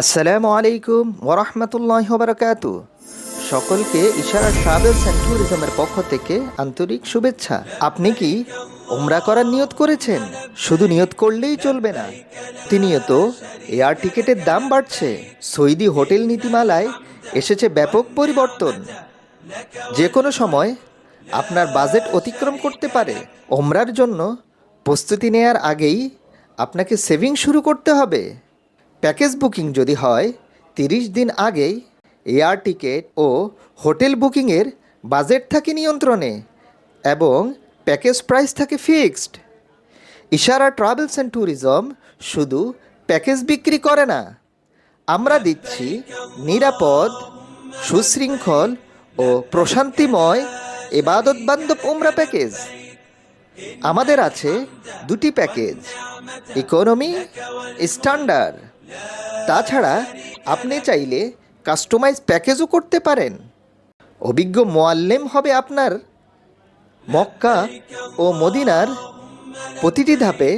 আসসালামু আলাইকুম ওরহমতুল্লাহ বারাকাতু। সকলকে ইশারা ট্রাভেলস অ্যান্ড ট্যুরিজমের পক্ষ থেকে আন্তরিক শুভেচ্ছা। আপনি কি উমরা করার নিয়ত করেছেন? শুধু নিয়ত করলেই চলবে না, প্রতিনিয়ত এয়ার টিকেটের দাম বাড়ছে। সৌদি হোটেল নীতিমালায় এসেছে ব্যাপক পরিবর্তন। যে কোনো সময় আপনার বাজেট অতিক্রম করতে পারে। ওমরার জন্য প্রস্তুতি নেয়ার আগেই আপনাকে সেভিং শুরু করতে হবে। প্যাকেজ বুকিং যদি হয় 30 দিন আগেই, এয়ার টিকিট ও হোটেল বুকিংয়ের বাজেট থাকে নিয়ন্ত্রণে এবং প্যাকেজ প্রাইস থাকে ফিক্সড। ইশারা ট্রাভেলস অ্যান্ড ট্যুরিজম শুধু প্যাকেজ বিক্রি করে না, আমরা দিচ্ছি নিরাপদ, সুশৃঙ্খল ও প্রশান্তিময় ইবাদত বান্ধব উমরা প্যাকেজ। আমাদের আছে দুটি প্যাকেজ, ইকোনমি, স্ট্যান্ডার্ড। তাছাড়া আপনি চাইলে কাস্টমাইজ প্যাকেজও করতে পারেন। অভিজ্ঞ মোয়াল্লেম হবে আপনার মক্কা ও মদিনার প্রতিটি ধাপে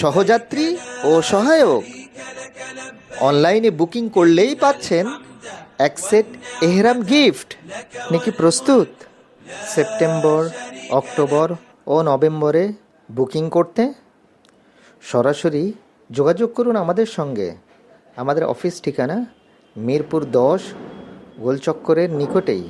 সহযাত্রী ও সহায়ক। অনলাইনে বুকিং করলেই পাচ্ছেন এক সেট এহরাম গিফট। আপনি কি প্রস্তুত সেপ্টেম্বর, অক্টোবর ও নভেম্বরে বুকিং করতে? সরাসরি যোগাযোগ করুন আমাদের সঙ্গে। আমাদের অফিস ঠিকানা মিরপুর 10 গোলচক্করের নিকটেই।